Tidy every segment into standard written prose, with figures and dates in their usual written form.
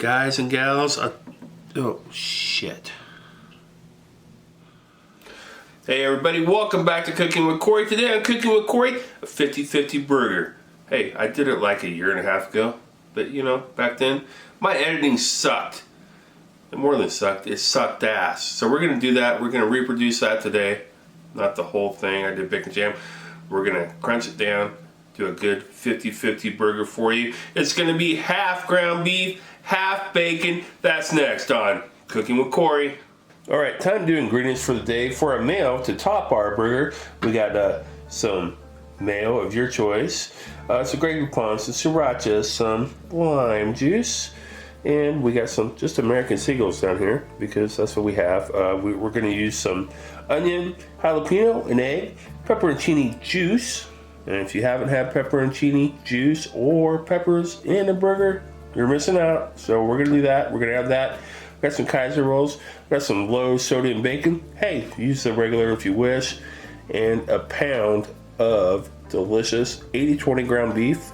Guys and gals, oh shit. Hey everybody, welcome back to Cooking with Corey. Today on Cooking with Corey, a 50-50 burger. Hey, I did it like a year and a half ago, but you know, back then, my editing sucked. It more than sucked, it sucked ass. So we're gonna do that, we're gonna reproduce that today. Not the whole thing, I did bacon jam. We're gonna crunch it down, do a good 50-50 burger for you. It's gonna be half ground beef, half bacon. That's next on Cooking with Corey. All right, time to do ingredients for the day. For our mayo to top our burger, we got some mayo of your choice, some gravy plums, some sriracha, some lime juice, and we got some just American Seagulls down here because that's what we have. We're going to use some onion, jalapeno, an egg, pepperoncini juice. And if you haven't had pepperoncini juice or peppers in a burger, you're missing out. So we're gonna do that. We're gonna have that. We got some Kaiser rolls. We got some low sodium bacon. Hey, use the regular if you wish. And a pound of delicious 80-20 ground beef.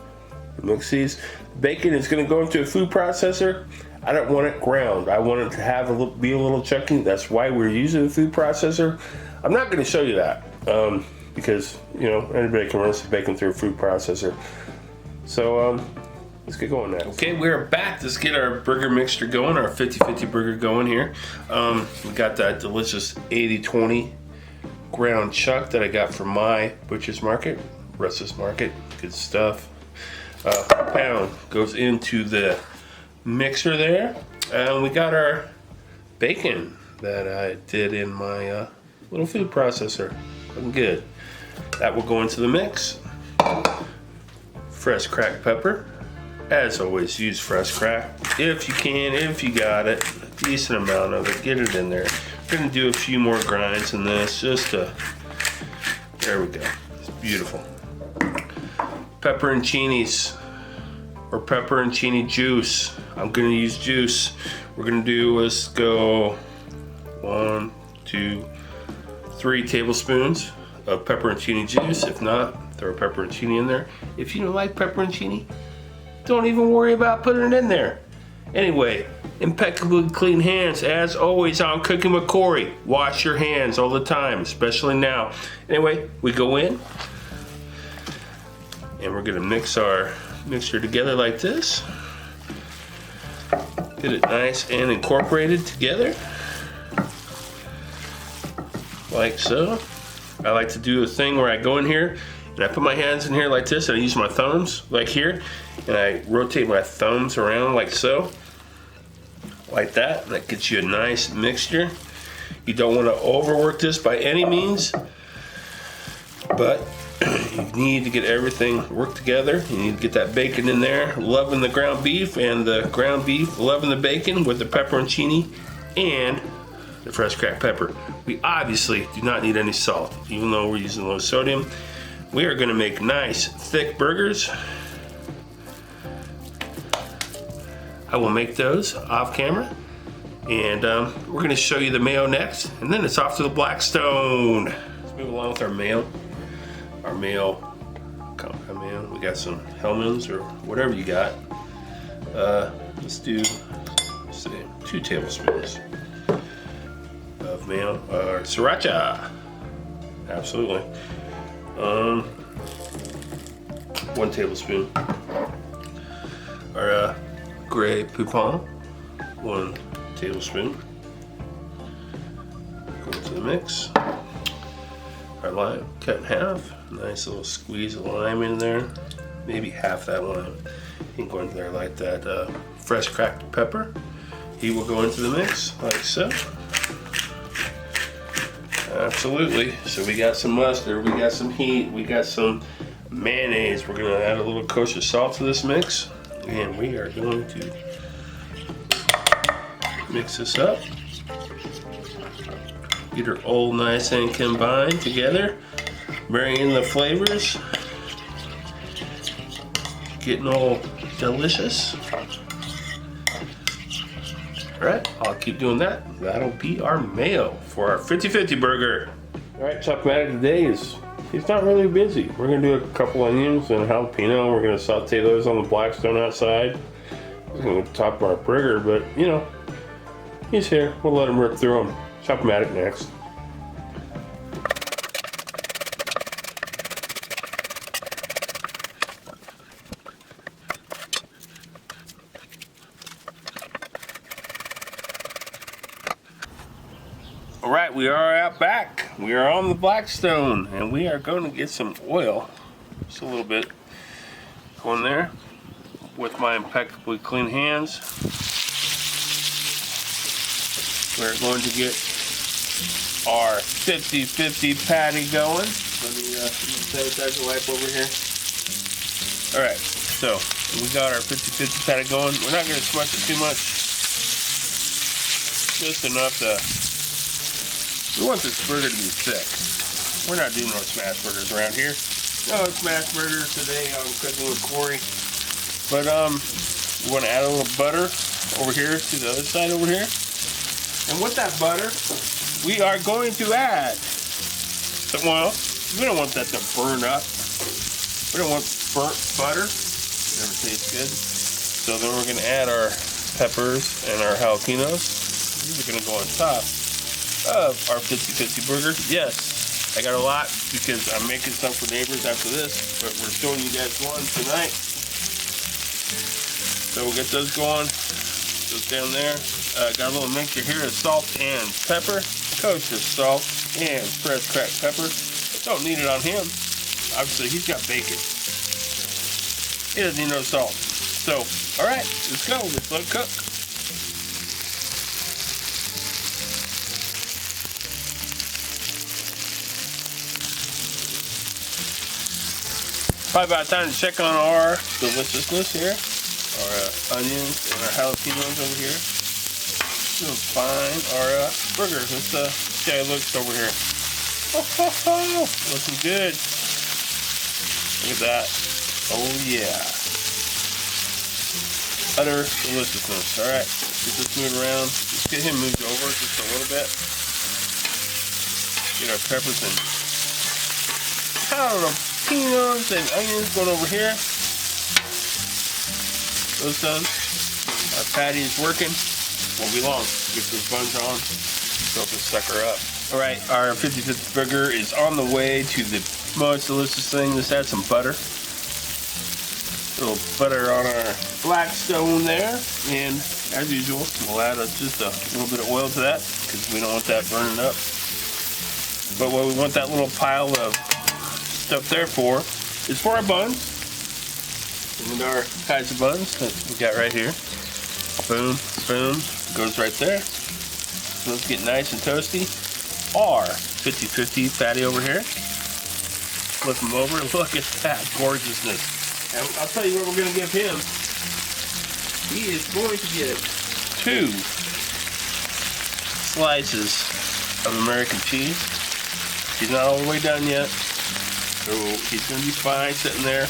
Mix these. Bacon is gonna go into a food processor. I don't want it ground. I want it to have be a little chunky. That's why we're using a food processor. I'm not gonna show you that because you know anybody can run some bacon through a food processor. So let's get going now. Okay, we're back. Let's get our burger mixture going, our 50-50 burger going here. We got that delicious 80-20 ground chuck that I got from my butcher's market, Russ's Market. Good stuff. A pound goes into the mixer there. And we got our bacon that I did in my little food processor. Looking good. That will go into the mix. Fresh cracked pepper. As always, use fresh crack if you can, if you got it. A decent amount of it, get it in there. We're gonna do a few more grinds in this, just to, there we go. It's beautiful. Pepperoncinis, or pepperoncini juice. I'm gonna use juice. We're gonna do, let's go 1, 2, 3 tablespoons of pepperoncini juice. If not, throw a pepperoncini in there. If you don't like pepperoncini, don't even worry about putting it in there. Anyway, impeccably clean hands. As always on Cooking with Corey, wash your hands all the time, especially now. Anyway, we go in and we're gonna mix our mixture together like this. Get it nice and incorporated together. Like so. I like to do a thing where I go in here and I put my hands in here like this and I use my thumbs like here and I rotate my thumbs around like so, like that, and that gets you a nice mixture. You don't want to overwork this by any means, but you need to get everything worked together. You need to get that bacon in there, loving the ground beef, and the ground beef loving the bacon with the pepperoncini and the fresh cracked pepper. We obviously do not need any salt, even though we're using low sodium. We are gonna make nice, thick burgers. I will make those off camera. And we're gonna show you the mayo next, and then it's off to the Blackstone. Let's move along with our mayo. Our mayo, compound mayo. We got some Hellmann's or whatever you got. Let's do, let's see, 2 tablespoons of mayo, or sriracha. Absolutely. 1 tablespoon. Our Grey Poupon, 1 tablespoon. Go into the mix. Our lime cut in half. Nice little squeeze of lime in there. Maybe half that lime. You can go into there like that. Fresh cracked pepper. He will go into the mix like so. Absolutely. So we got some mustard, we got some heat, we got some mayonnaise. We're gonna add a little kosher salt to this mix. And we are going to mix this up. Get her all nice and combined together. Bring in the flavors. Getting all delicious. All right, I'll keep doing that. That'll be our mayo for our 50-50 burger. All right, Chocomatic today is, he's not really busy. We're gonna do a couple onions and jalapeno. We're gonna saute those on the Blackstone outside. on the top of our burger, but you know, he's here. We'll let him rip through them. Shop-o-matic next. Alright, we are out back. We are on the Blackstone, and we are going to get some oil. Just a little bit. Go in there with my impeccably clean hands. We're going to get our 50-50 patty going. Let me sanitize the wipe over here. Alright, so we got our 50-50 patty going. We're not going to smush it too much. Just enough to... We want this burger to be thick. We're not doing no smash burgers around here. No smash burgers today on Cooking with Corey. But we want to add a little butter over here to the other side over here. And with that butter, we are going to add some oil. We don't want that to burn up. We don't want burnt butter. Never tastes good. So then we're going to add our peppers and our jalapenos. These are going to go on top of our 50-50 burger. Yes, I got a lot because I'm making some for neighbors after this, but we're showing you guys one tonight. So we'll get those going. Those down there. Got a little mixture here of salt and pepper, kosher salt and fresh cracked pepper. Don't need it on him. Obviously, he's got bacon. He doesn't need no salt. So, all right, let's go. Let's let it cook. Probably about time to check on our deliciousness here. Our onions and our jalapenos over here. Doing fine. Our burger. Let's see how it looks over here. Oh, looking good. Look at that. Oh yeah. Utter deliciousness. Alright. Get this moved around. Let's get him moved over just a little bit. Get our peppers and jalapenos and onions going over here. Those done. Our patty is working. Won't be long. Get those buns on. Fill this sucker up. Alright, our 50-50 burger is on the way to the most delicious thing. Let's add some butter. A little butter on our Blackstone there. And as usual, we'll add just a little bit of oil to that because we don't want that burning up. But what we want that little pile of stuff there for is for our buns. And our kinds of buns that we got right here. Boom, boom, goes right there. So let's get nice and toasty. Our 50-50 patty over here. Flip him over. Look at that gorgeousness. And I'll tell you what we're going to give him. He is going to get 2 slices of American cheese. He's not all the way done yet. So he's going to be fine sitting there.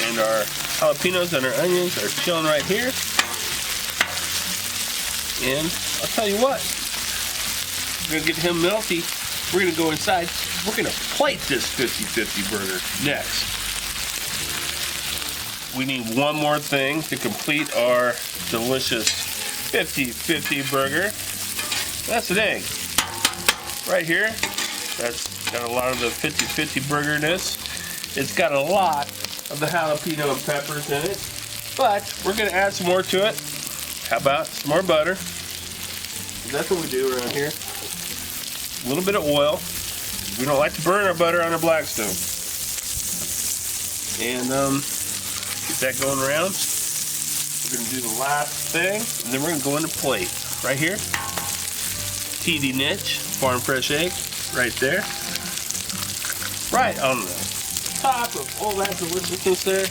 And our jalapenos and our onions are chilling right here. And I'll tell you what, we're going to get him melty. We're going to go inside. We're going to plate this 50-50 burger next. We need one more thing to complete our delicious 50-50 burger. That's an egg. Right here. That's got a lot of the 50-50 burgerness. It's got a lot of the jalapeno and peppers in it. But we're going to add some more to it. How about some more butter? That's what we do around here. A little bit of oil. We don't like to burn our butter on our Blackstone. And get that going around. We're going to do the last thing, and then we're going to go into plate. Right here. TD Niche Farm Fresh Egg. Right there. Right on the top of all that deliciousness there.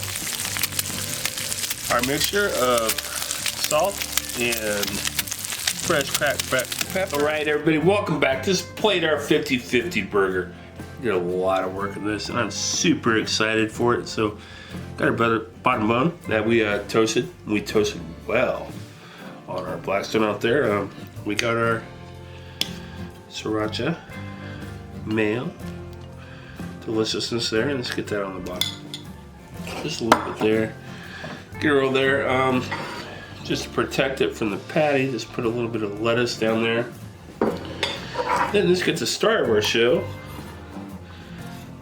Our mixture of salt and fresh cracked pepper. Alright everybody, welcome back. Just played our 50-50 burger. Did a lot of work on this and I'm super excited for it. So got our bottom bun that we toasted. We toasted well on our Blackstone out there. We got our sriracha, mayo, deliciousness there. And let's get that on the bottom. Just a little bit there. Get her over there. just to protect it from the patty, just put a little bit of lettuce down there. Then this gets the start of our show.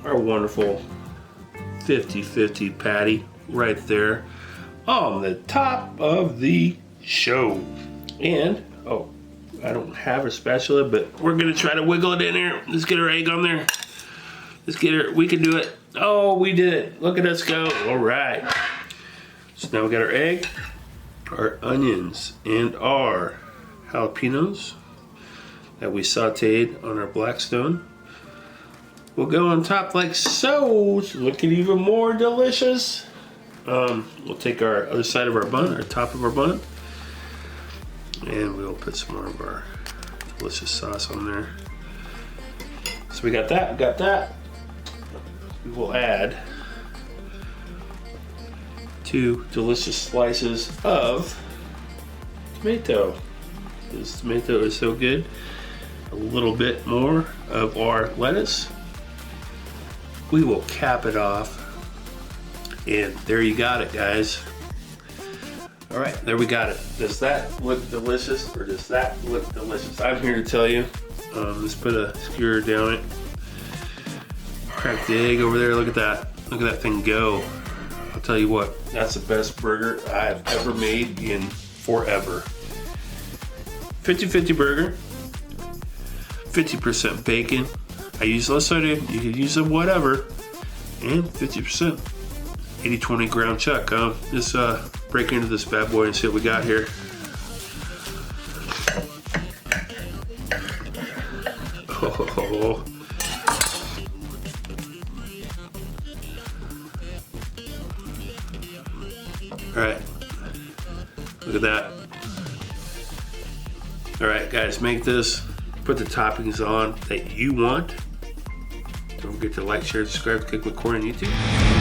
Our wonderful 50-50 patty right there on the top of the show. And, oh, I don't have a spatula, but we're gonna try to wiggle it in there. Let's get our egg on there. Let's get her, we can do it. Oh, we did it. Look at us go. All right. So now we got our egg, our onions, and our jalapenos that we sauteed on our Blackstone. We'll go on top like so. It's looking even more delicious. We'll take our other side of our bun, our top of our bun, and we'll put some more of our delicious sauce on there. So we got that, We will add 2 delicious slices of tomato. This tomato is so good. A little bit more of our lettuce. We will cap it off. And there you got it, guys. All right, there we got it. Does that look delicious or does that look delicious? I'm here to tell you. Let's put a skewer down it. Crack the egg over there. Look at that. Look at that thing go. I'll tell you what, that's the best burger I've ever made in forever. 50-50 burger. 50% bacon. I use less sodium. You can use them whatever. And 50%. 80-20 ground chuck. Let's break into this bad boy and see what we got here. Oh. All right. Look at that. All right, guys, make this. Put the toppings on that you want. Don't forget to like, share, subscribe to Cook with Corey on YouTube.